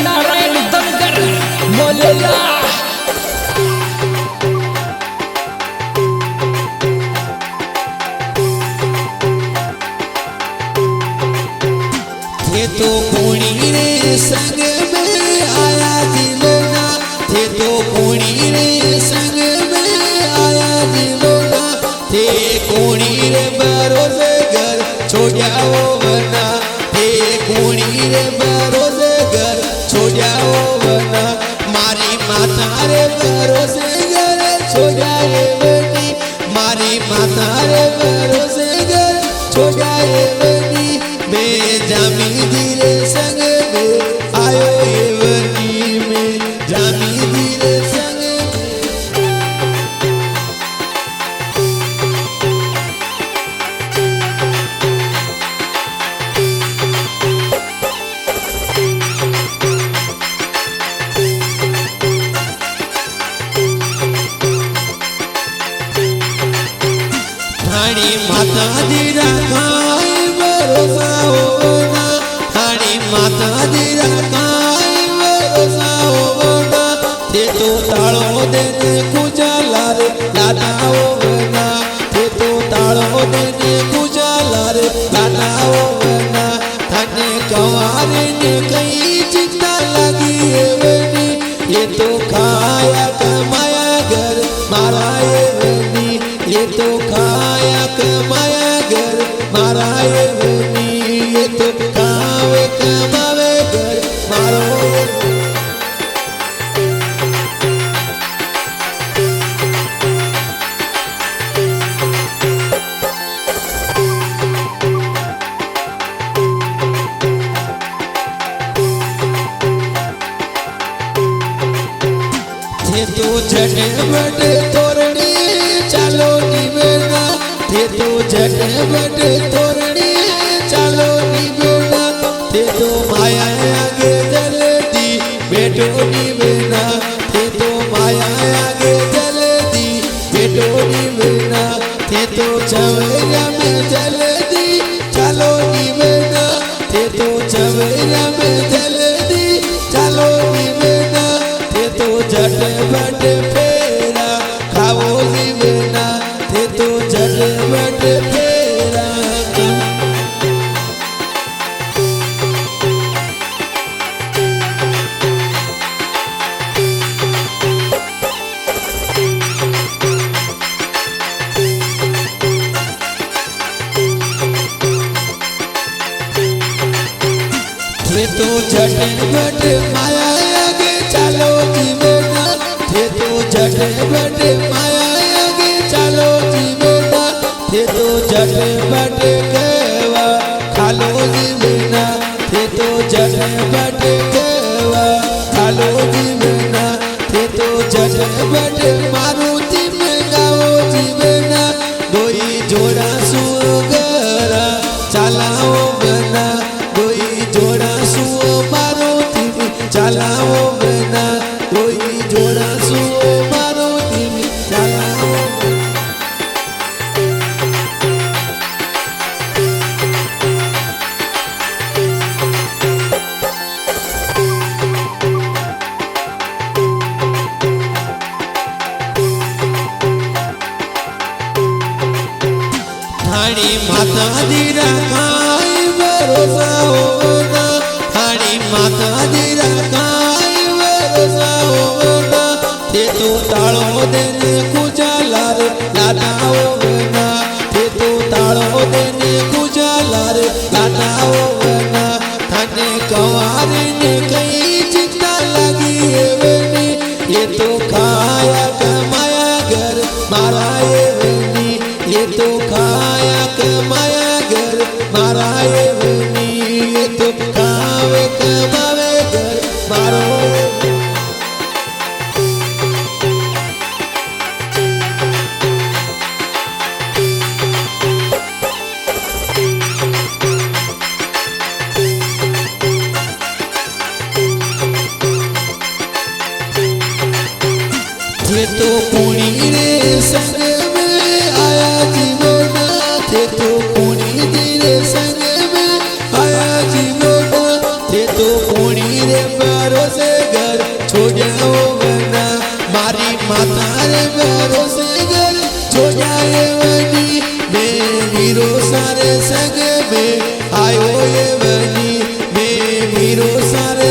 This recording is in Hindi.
नारायण धनगर मोलेला थे तो कोणी रे संग में आया जीवना थे तो कोणी रे संग में आया जीवना थे कोणी रे भरोसे घर छोड़ाओ बना थे कोणी रे भरोसे घर छोड़ाओ बना मारी माता रे भरोसे घर छोड़ाए बनी मारी माता रे भरोसे घर छोड़ाए बनी मैं जामी धीरे संग में आयो एवनी में जामी धीरे संग थानी माता दीरा खाई भरोसा होना थानी माता दीरा खाई भरोसा होना थे तो तालो देने कुचाला रे लाता होना थे तो तालो देने कुचाला रे लाता होना थाने कवारे ने कई चिंता लगी है बनी ये तो खाया कमाया घर मारा है बनी ये तो खाया कमाया घर मारा है बनी ये तो खावे कमावे घर मारो थे तो झटपट तोरणी चालो निवेना थे तो झटपट तोरणी चालो निवेना थे तो माया आगे जल्दी बेटो निवेना थे तो माया आगे जल्दी बेटो निवेना थे तो चवेरा में जल्दी चालो निवेना थे तो चवेरा में जल्दी चालो निवेना थे तो झटपट फेरा खाओ जीवना थे तो झटपट फेरा थे तो झटपट माया आगे चालो जीवना थे तो झटपट माया आगे चालो जीवना थे तो झटपट कहवा खालो जीवना थे तो झटपट कहवा खालो जीवना थे तो झटपट मारुति में गाओ जीवना दोई जोड़ा सुगरा चलाओ बना दोई जोड़ा सु मारुति में चलाओ बना दोई जोड़ा सु मारुति में चलाओ थानी माता दीरा खाई भरोसा होना थानी माता दीरा खाई भरोसा होना थे तो तालो देने कुचाला रे लाता होना थे तो तालो देने कुचाला रे लाता होना थाने कवारे ने कई चिंता लगी है बनी ये तो खाया कमाया घर मारा है बनी ये तो खाया कमाया घर मारा है बनी ये तो खावे कमावे घर मारो थे तो कोणी रे संग में आया जीवना थे तो તારે ભરોસે ઘર જોડાય વની બે વીરો સારે સગ બે આયો એ વની બે વીરો સારે